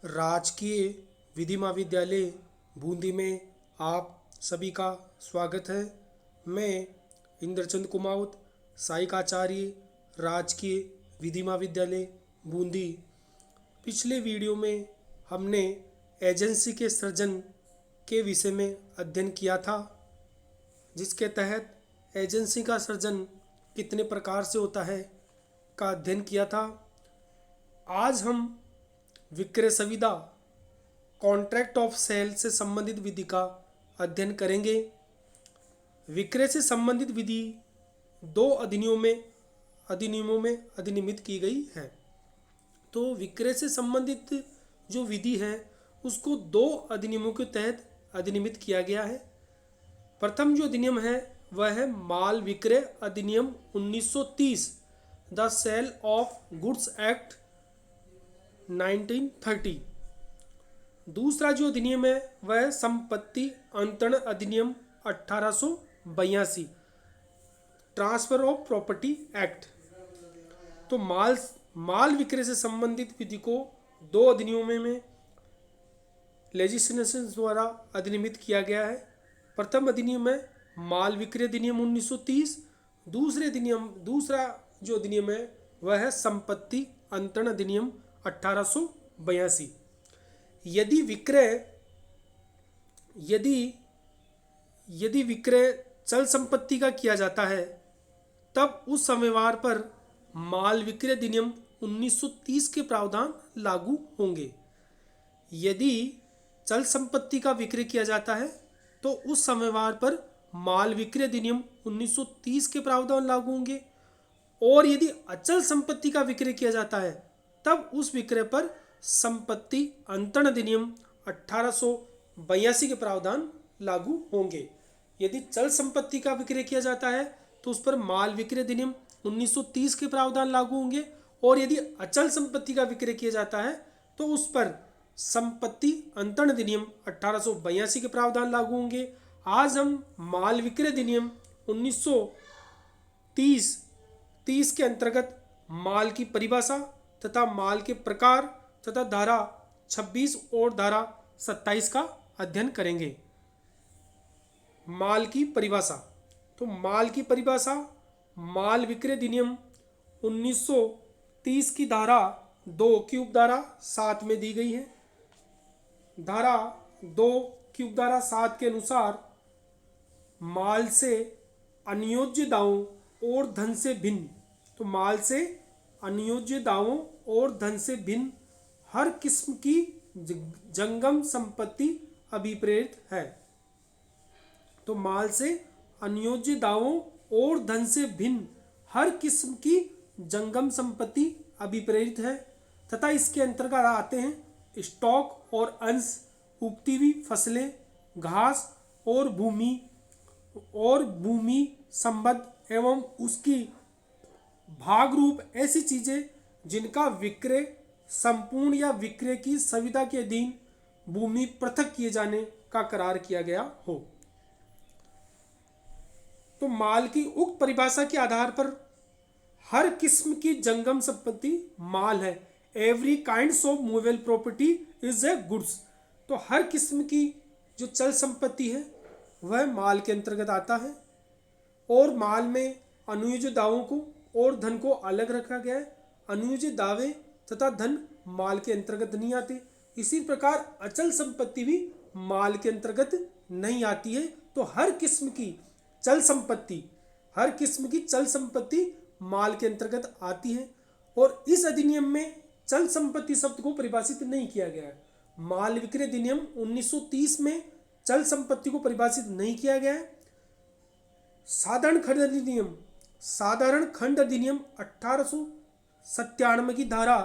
राजकीय विधि महाविद्यालय बूंदी में आप सभी का स्वागत है। मैं इंद्रचंद कुमावत, सहायक आचार्य, राजकीय विधि महाविद्यालय बूंदी। पिछले वीडियो में हमने एजेंसी के सृजन के विषय में अध्ययन किया था, जिसके तहत एजेंसी का सृजन कितने प्रकार से होता है का अध्ययन किया था। आज हम विक्रय संविदा कॉन्ट्रैक्ट ऑफ सेल से संबंधित विधि का अध्ययन करेंगे। विक्रय से संबंधित विधि दो अधिनियमों में अधिनियमित की गई है। तो विक्रय से संबंधित जो विधि है उसको दो अधिनियमों के तहत अधिनियमित किया गया है। प्रथम जो अधिनियम है वह है माल विक्रय अधिनियम 1930, the sale of goods act 1930। दूसरा जो अधिनियम है वह है संपत्ति अंतरण अधिनियम 1882, ट्रांसफर ऑफ प्रॉपर्टी एक्ट। तो माल विक्रय से संबंधित विधि को दो अधिनियमों में लेजिस्लेशन द्वारा अधिनियमित किया गया है। प्रथम अधिनियम है माल विक्रय अधिनियम 1930। दूसरा जो अधिनियम है वह है संपत्ति अंतरण अधिनियम 1882। यदि विक्रय चल संपत्ति का किया जाता है तब उस समयवार पर माल विक्रय अधिनियम 1930 के प्रावधान लागू होंगे। यदि चल संपत्ति का विक्रय किया जाता है तो उस समयवार पर माल विक्रय अधिनियम 1930 के प्रावधान लागू होंगे, और यदि अचल संपत्ति का विक्रय किया जाता है तब उस विक्रय पर संपत्ति अंतरण अधिनियम 1882 के प्रावधान लागू होंगे। यदि चल संपत्ति का विक्रय किया जाता है तो उस पर माल विक्रय अधिनियम 1930 के प्रावधान लागू होंगे, और यदि अचल संपत्ति का विक्रय किया जाता है तो उस पर संपत्ति अंतरण अधिनियम 1882 के प्रावधान लागू होंगे। आज हम माल विक्रय अधिनियम 1930 के अंतर्गत माल की परिभाषा तथा माल के प्रकार तथा धारा 26 और धारा 27 का अध्ययन करेंगे। माल की परिभाषा। तो माल की परिभाषा माल विक्रय अधिनियम 1930 की धारा 2 की उपधारा 7 में दी गई है। धारा 2 की उपधारा 7 के अनुसार माल से अनियोज्य दावों और धन से भिन्न, तो माल से अनियोज्य दावों और धन से भिन्न हर किस्म की जंगम संपत्ति अभिप्रेरित है। तो माल से अनियोज्य दावों और धन से भिन्न हर किस्म की जंगम संपत्ति अभिप्रेरित है, तथा इसके अंतर्गत आते हैं स्टॉक और अंश, उगती हुई फसलें, घास और भूमि संबद्ध एवं उसकी भाग रूप ऐसी चीजें जिनका विक्रय संपूर्ण या विक्रय की संविदा के अधीन भूमि पृथक किए जाने का करार किया गया हो। तो माल की उक्त परिभाषा के आधार पर हर किस्म की जंगम संपत्ति माल है। Every kinds of movable property is a goods. तो हर किस्म की जो चल संपत्ति है वह माल के अंतर्गत आता है, और माल में अनुयोज्य दावों को और धन को अलग रखा गया है। अनुयोज्य दावे तथा धन माल के अंतर्गत नहीं आते। इसी प्रकार अचल संपत्ति भी माल के अंतर्गत नहीं आती है। तो हर किस्म की चल संपत्ति माल के अंतर्गत आती है, और इस अधिनियम में चल संपत्ति शब्द को परिभाषित नहीं किया गया है। माल विक्रय अधिनियम 1930 में चल संपत्ति को परिभाषित नहीं किया गया है। साधारण खंड अधिनियम 1897 की धारा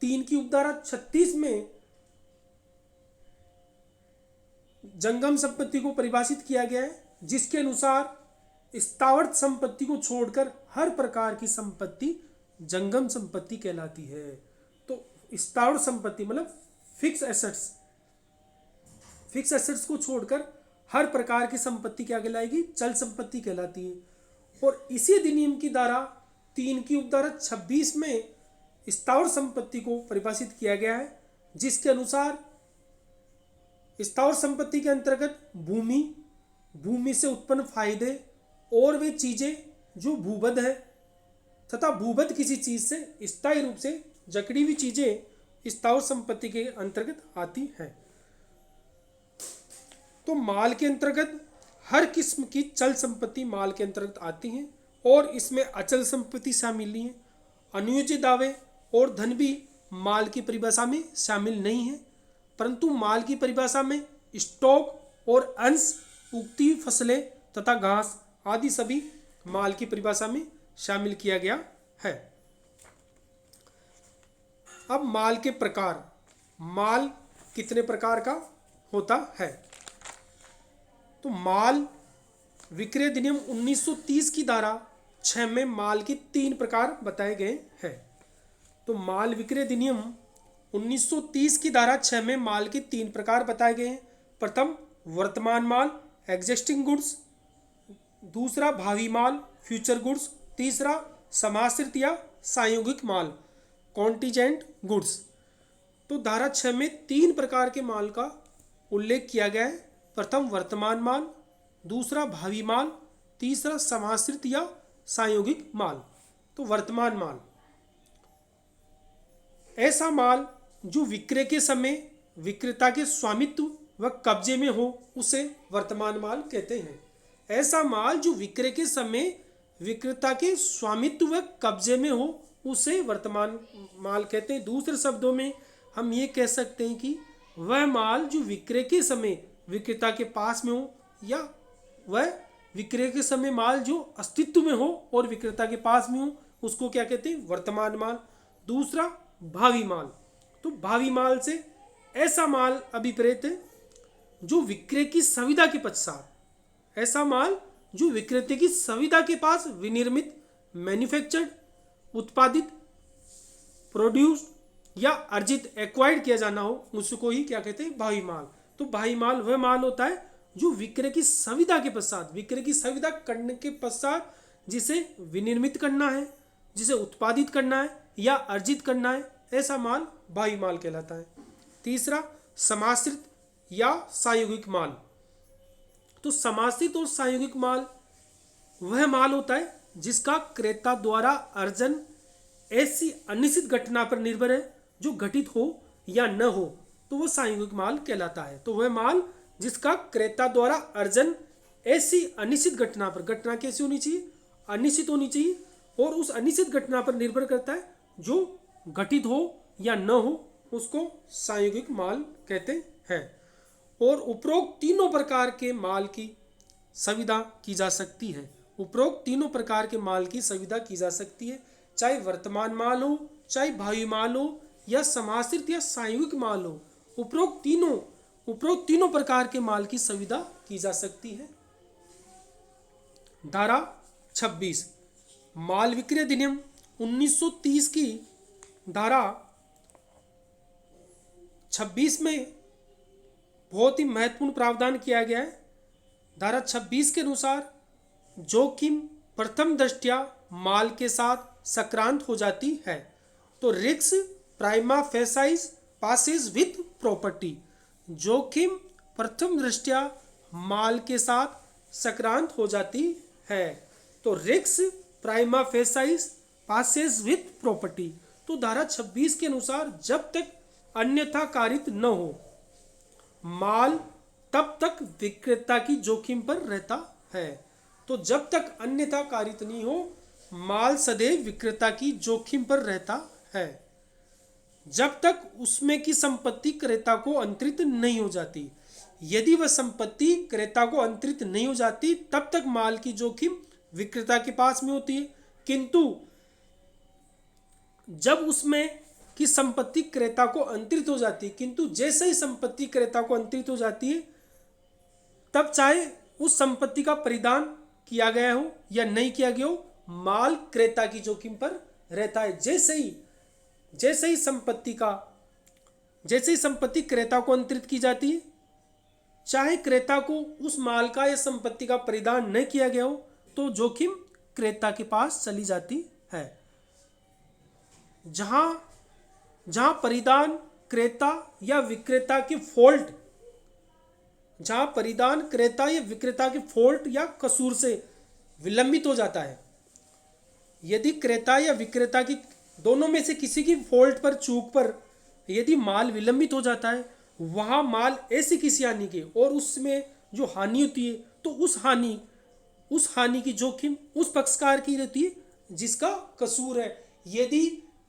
3 की उपधारा 36 में जंगम संपत्ति को परिभाषित किया गया है, जिसके अनुसार स्थावर संपत्ति को छोड़कर हर प्रकार की संपत्ति जंगम संपत्ति कहलाती है। तो स्थावर संपत्ति मतलब फिक्स एसेट्स को छोड़कर हर प्रकार की संपत्ति क्या कहलाएगी? चल संपत्ति कहलाती है। और इसी अधिनियम की धारा 3 की उपधारा 26 में स्थावर संपत्ति को परिभाषित किया गया है, जिसके अनुसार स्थावर संपत्ति के अंतर्गत भूमि, भूमि से उत्पन्न फायदे और वे चीजें जो भूबद्ध है तथा भूबद्ध किसी चीज से स्थायी रूप से जकड़ी हुई चीजें स्थावर संपत्ति के अंतर्गत आती हैं। तो माल के अंतर्गत हर किस्म की चल संपत्ति माल के अंतर्गत आती हैं और इसमें अचल संपत्ति शामिल नहीं है। अनुयोज्य दावे और धन भी माल की परिभाषा में शामिल नहीं है, परंतु माल की परिभाषा में स्टॉक और अंश, उगती हुई फसलें तथा घास आदि सभी माल की परिभाषा में शामिल किया गया है। अब माल के प्रकार, माल कितने प्रकार का होता है? तो माल विक्रय अधिनियम 1930 की धारा 6 में माल के 3 प्रकार बताए गए हैं। तो माल विक्रय अधिनियम 1930 की धारा 6 में माल के 3 प्रकार बताए गए हैं। प्रथम वर्तमान माल एग्जिस्टिंग गुड्स, दूसरा भावी माल फ्यूचर गुड्स, तीसरा समाश्रित या संयोगिक माल कॉन्टीजेंट गुड्स। तो धारा 6 में 3 प्रकार के माल का उल्लेख किया गया है। प्रथम वर्तमान माल, दूसरा भावी माल, तीसरा समाश्रित या संयोगिक माल। तो वर्तमान माल ऐसा माल जो विक्रय के समय विक्रेता के स्वामित्व व कब्जे में हो उसे वर्तमान माल कहते हैं। ऐसा माल जो विक्रय के समय विक्रेता के स्वामित्व व कब्जे में हो उसे वर्तमान माल कहते हैं। दूसरे शब्दों में हम ये कह सकते हैं कि वह माल जो विक्रय के समय विक्रेता के पास में हो या वह विक्रय के समय माल जो अस्तित्व में हो और विक्रेता के पास में हो उसको क्या कहते हैं? वर्तमान माल। दूसरा भावी माल। तो भावी माल से ऐसा माल अभिप्रेत है जो विक्रय की संविदा के पश्चात, ऐसा माल जो विक्रेता की संविदा के पास विनिर्मित, मैन्युफैक्चर्ड, उत्पादित, प्रोड्यूस या अर्जित, एक्वायर्ड किया जाना हो उसको ही क्या कहते हैं? भावी माल। तो भावी माल वह माल होता है जो विक्रय की संविदा के पश्चात, विक्रय की संविदा करने के पश्चात जिसे विनिर्मित करना है, जिसे उत्पादित करना है या अर्जित करना है, ऐसा माल भावी माल कहलाता है। तीसरा समाश्रित या संयोगिक माल। तो समाश्रित और संयोगिक माल वह माल होता है जिसका क्रेता द्वारा अर्जन ऐसी अनिश्चित घटना पर निर्भर है जो घटित हो या न हो, तो वह संयोगिक माल कहलाता है। तो वह माल जिसका क्रेता द्वारा अर्जन ऐसी अनिश्चित घटना पर, घटना कैसी होनी चाहिए? अनिश्चित होनी चाहिए, और उस अनिश्चित घटना पर निर्भर करता है जो घटित हो या न हो उसको संयोगिक माल कहते हैं। और उपरोक्त तीनों प्रकार के माल की संविदा की जा सकती है। उपरोक्त तीनों प्रकार के माल की संविदा की जा सकती है, चाहे वर्तमान माल हो, चाहे भावी माल हो या समाश्रित या संयोगिक माल हो। उपरोक्त तीनों प्रकार के माल की संविदा की जा सकती है। धारा 26 माल विक्रय अधिनियम 1930 की धारा 26 में बहुत ही महत्वपूर्ण प्रावधान किया गया है। धारा 26 के अनुसार जोखिम प्रथम दृष्टया माल के साथ संक्रांत हो जाती है, तो risk prima facie passes with property. जोखिम प्रथम दृष्टया माल के साथ संक्रांत हो जाती है, तो risk prima facie passes with property. तो धारा 26 के अनुसार जब तक अन्यथा कारित न हो माल तब तक विक्रेता की जोखिम पर रहता है। तो जब तक अन्यथा कारित नहीं हो माल सदैव विक्रेता की जोखिम पर रहता है, जब तक उसमें की संपत्ति क्रेता को अंतरित नहीं हो जाती। यदि वह संपत्ति क्रेता को अंतरित नहीं हो जाती तब तक माल की जोखिम विक्रेता के पास में होती है, किंतु जब उसमें की संपत्ति क्रेता को अंतरित हो जाती है, किंतु जैसे ही संपत्ति क्रेता को अंतरित हो जाती है तब चाहे उस संपत्ति का परिधान किया गया हो या नहीं किया गया हो, माल क्रेता की जोखिम पर रहता है। जैसे ही संपत्ति क्रेता को अंतरित की जाती है, चाहे क्रेता को उस माल का या संपत्ति का परिधान नहीं किया गया हो, तो जोखिम क्रेता के पास चली जाती है। जहां परिधान क्रेता या विक्रेता के फॉल्ट, जहां परिधान क्रेता या विक्रेता के फॉल्ट या कसूर से विलंबित हो जाता है, यदि क्रेता या विक्रेता की दोनों में से किसी की फॉल्ट पर, चूक पर यदि माल विलंबित हो जाता है, वहां माल ऐसी किसी हानि के और उसमें जो हानि होती है, तो उस हानि की जोखिम उस पक्षकार की रहती है जिसका कसूर है। यदि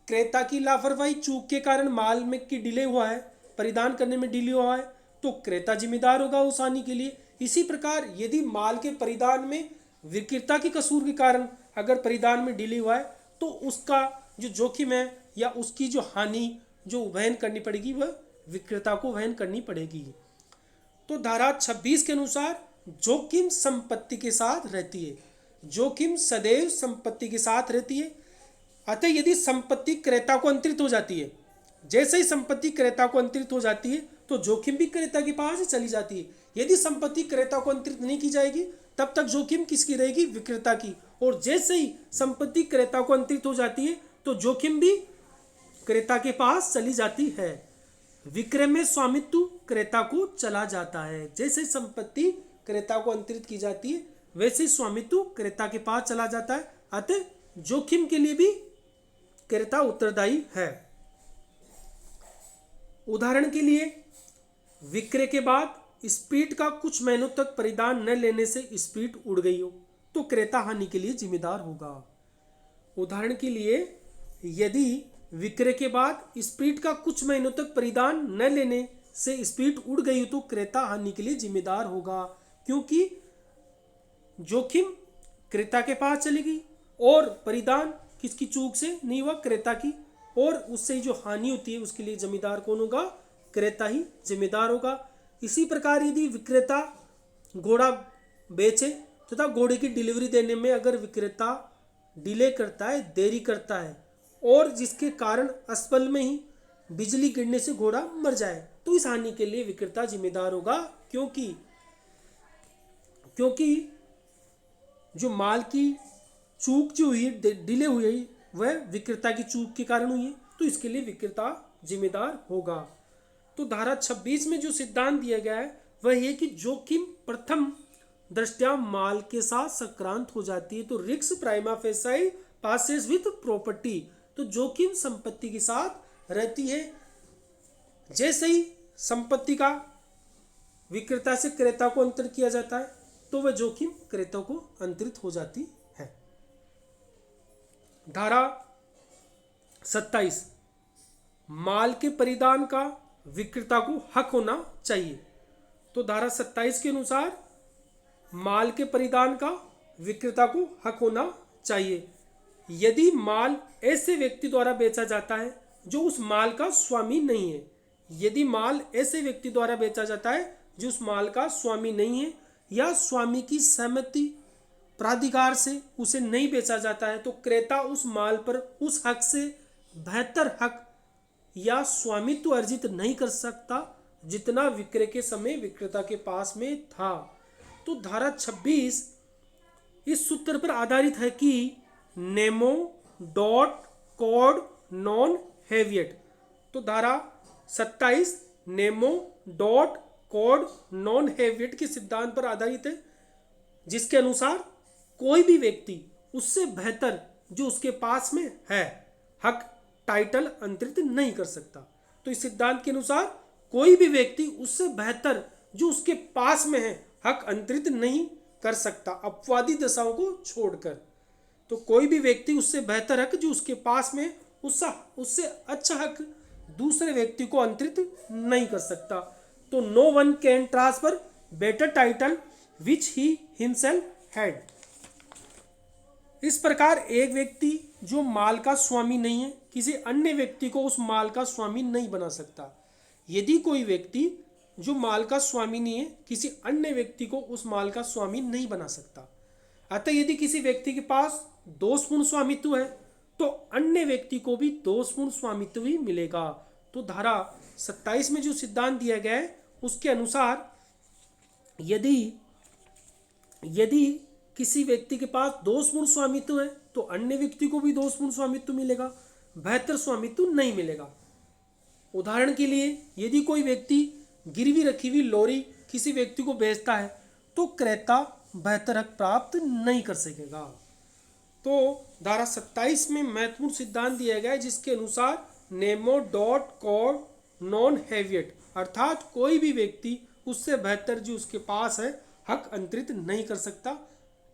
क्रेता की लापरवाही, चूक के कारण माल में की डिले हुआ है, परिधान करने में डिले हुआ है, तो क्रेता जिम्मेदार होगा उस हानि के लिए। इसी प्रकार यदि माल के परिधान में विक्रेता की कसूर के कारण अगर परिधान में डिले हुआ है, तो उसका जो जोखिम है या उसकी जो हानि जो वहन करनी पड़ेगी वह विक्रेता को वहन करनी पड़ेगी। तो धारा 26 के अनुसार जोखिम संपत्ति के साथ रहती है, जोखिम सदैव संपत्ति के साथ रहती है। अतः यदि संपत्ति क्रेता को अंतरित हो जाती है, जैसे ही संपत्ति क्रेता को अंतरित हो जाती है, तो जोखिम भी क्रेता के पास ही चली जाती है। यदि संपत्ति क्रेता को अंतरित नहीं की जाएगी, तब तक जोखिम किसकी रहेगी? विक्रेता की। और जैसे ही संपत्ति क्रेता को अंतरित हो जाती है, तो जोखिम भी क्रेता के पास चली जाती है। विक्रय में स्वामित्व क्रेता को चला जाता है। जैसे संपत्ति क्रेता को अंतरित की जाती है, वैसे स्वामित्व क्रेता के पास चला जाता है। अतः जोखिम के लिए भी क्रेता उत्तरदायी है। उदाहरण के लिए, विक्रय के बाद स्पीड का कुछ महीनों तक परिधान न लेने से स्पीड उड़ गई हो, तो क्रेता हानि के लिए जिम्मेदार होगा। उदाहरण के लिए, यदि विक्रय के बाद स्पीड का कुछ महीनों तक परिधान न लेने से स्पीड उड़ गई हो, तो क्रेता हानि के लिए जिम्मेदार होगा, क्योंकि जोखिम क्रेता के पास चली गई और परिधान किसकी चूक से नहीं हुआ? क्रेता की। और उससे जो हानि होती है उसके लिए जिम्मेदार कौन होगा? क्रेता ही जिम्मेदार होगा। इसी प्रकार यदि विक्रेता घोड़ा बेचे तथा घोड़े की डिलीवरी देने में अगर विक्रेता डिले करता है, देरी करता है, और जिसके कारण अस्पताल में ही बिजली गिरने से घोड़ा मर जाए, तो इस हानि के लिए विक्रेता जिम्मेदार होगा, क्योंकि जो माल की चूक जो हुई है, डिले हुई है, वह विक्रेता की चूक के कारण हुई है, तो इसके लिए विक्रेता जिम्मेदार होगा। तो धारा 26 में जो सिद्धांत दिया गया है वह है कि जोखिम प्रथम दृष्टया माल के साथ संक्रांत हो जाती है, तो risk prima facie passes with property. तो जोखिम संपत्ति के साथ रहती है। जैसे ही संपत्ति का विक्रेता से क्रेता को अंतरित किया जाता है, तो वह जोखिम क्रेता को अंतरित हो जाती है। धारा 27, माल के परिधान का विक्रेता को हक होना चाहिए। तो धारा 27 के अनुसार माल के परिधान का विक्रेता को हक होना चाहिए यदि माल ऐसे व्यक्ति द्वारा बेचा जाता है जो उस माल का स्वामी नहीं है। यदि माल ऐसे व्यक्ति द्वारा बेचा जाता है जो उस माल का स्वामी नहीं है या स्वामी की सहमति प्राधिकार से उसे नहीं बेचा जाता है, तो क्रेता उस माल पर उस हक से बेहतर हक या स्वामित्व अर्जित नहीं कर सकता जितना विक्रय के समय विक्रेता के पास में था। तो धारा 26 इस सूत्र पर आधारित है कि नेमो डॉट कॉड नॉन हैवियट। तो धारा 27 नेमो डॉट कॉड नॉन हैवियट के सिद्धांत पर आधारित है, जिसके अनुसार कोई भी व्यक्ति उससे बेहतर जो उसके पास में है हक टाइटल अंतरित नहीं कर सकता। तो इस सिद्धांत के अनुसार कोई भी व्यक्ति उससे बेहतर जो उसके पास में है हक अंतरित नहीं कर सकता, अपवादी दशाओं को छोड़कर। तो कोई भी व्यक्ति उससे बेहतर हक जो उसके पास में उससे अच्छा हक दूसरे व्यक्ति को अंतरित नहीं कर सकता। तो no one can transfer better title which he himself had. इस प्रकार एक व्यक्ति जो माल का स्वामी नहीं है किसी अन्य व्यक्ति को उस माल का स्वामी नहीं बना सकता। यदि कोई व्यक्ति जो माल का स्वामी नहीं है किसी अन्य व्यक्ति को उस माल का स्वामी नहीं बना सकता। अतः यदि किसी व्यक्ति के पास दोषपूर्ण स्वामित्व है तो अन्य व्यक्ति को भी दोषपूर्ण स्वामित्व ही मिलेगा। तो धारा 27 में जो सिद्धांत दिया गया है उसके अनुसार यदि किसी व्यक्ति के पास दोषपूर्ण स्वामित्व है तो अन्य व्यक्ति को भी दोषपूर्ण स्वामित्व मिलेगा, बेहतर स्वामित्व नहीं मिलेगा। उदाहरण के लिए यदि कोई व्यक्ति गिरवी रखी हुई लॉरी किसी व्यक्ति को बेचता है तो क्रेता बेहतर हक प्राप्त नहीं कर सकेगा। तो धारा 27 में महत्वपूर्ण सिद्धांत दिया गया है जिसके अनुसार नेमो डॉट कॉर नॉन हैवियट, अर्थात कोई भी व्यक्ति उससे बेहतर जो उसके पास है हक अंतरित नहीं कर सकता।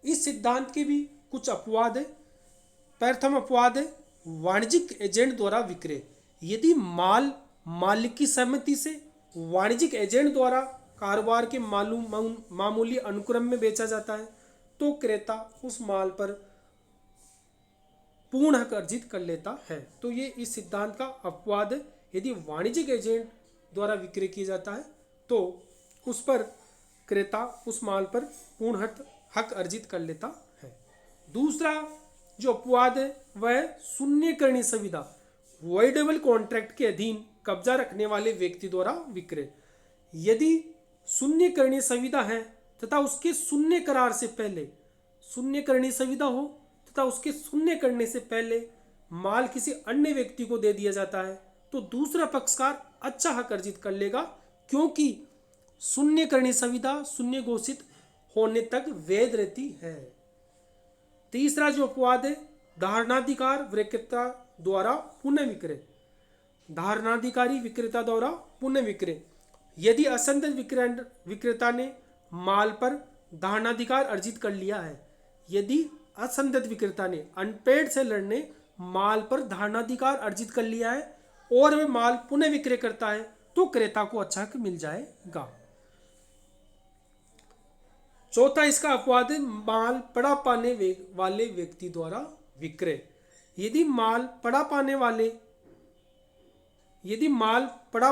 इस सिद्धांत के भी कुछ अपवाद है। प्रथम अपवाद है वाणिज्यिक एजेंट द्वारा विक्रय। यदि माल मालिक की सहमति से वाणिज्यिक एजेंट द्वारा कारोबार के मामूली अनुक्रम में बेचा जाता है तो क्रेता उस माल पर पूर्ण हक अर्जित कर लेता है। तो ये इस सिद्धांत का अपवाद है। यदि वाणिज्यिक एजेंट द्वारा विक्रय किया जाता है तो उस पर क्रेता उस माल पर पूर्ण हक अर्जित कर लेता है। दूसरा जो अपवाद है वह शून्यकरणीय संविदा, वॉइडेबल कॉन्ट्रैक्ट के अधीन कब्जा रखने वाले व्यक्ति द्वारा विक्रय। यदि शून्यकरणीय संविदा है तथा उसके शून्य करार से पहले शून्यकरणीय संविदा हो तथा उसके शून्य करने से पहले माल किसी अन्य व्यक्ति को दे दिया जाता है तो दूसरा पक्षकार अच्छा हक अर्जित कर लेगा, क्योंकि शून्यकरणीय संविदा शून्य घोषित होने तक वैध रहती है। तीसरा जो अपवाद है धारणाधिकार विक्रेता द्वारा पुनः विक्रय। धारणाधिकारी विक्रेता द्वारा पुनः विक्रय। यदि असंदिग्ध विक्रेता ने माल पर धारणाधिकार अर्जित कर लिया है, यदि असंदिग्ध विक्रेता ने अनपेड सेलर ने माल पर धारणाधिकार अर्जित कर लिया है और वह माल पुनः विक्रय करता है तो क्रेता को अच्छा हक मिल जाएगा। चौथा इसका अपवाद है माल पड़ा पाने वाले व्यक्ति द्वारा विक्रय। यदि माल पड़ा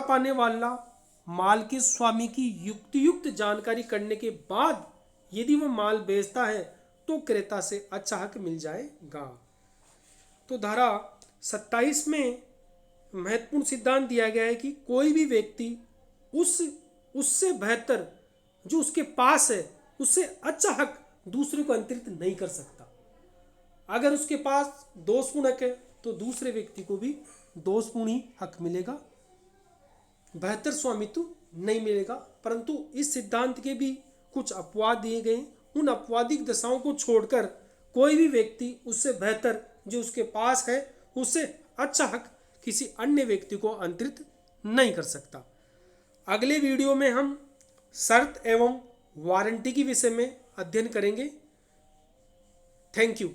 पाने वाला माल के स्वामी की युक्त जानकारी करने के बाद यदि वह माल बेचता है तो क्रेता से अच्छा हक मिल जाएगा। तो धारा 27 में महत्वपूर्ण सिद्धांत दिया गया है कि कोई भी व्यक्ति उससे बेहतर जो उसके पास है उससे अच्छा हक दूसरे को अंतरित नहीं कर सकता। अगर उसके पास दोषपूर्ण हक है तो दूसरे व्यक्ति को भी दोषपूर्ण ही हक मिलेगा, बेहतर स्वामित्व नहीं मिलेगा। परंतु इस सिद्धांत के भी कुछ अपवाद दिए गए। उन अपवादिक दशाओं को छोड़कर कोई भी व्यक्ति उससे बेहतर जो उसके पास है उससे अच्छा हक किसी अन्य व्यक्ति को अंतरित नहीं कर सकता। अगले वीडियो में हम शर्त एवं वारंटी के विषय में अध्ययन करेंगे। Thank you.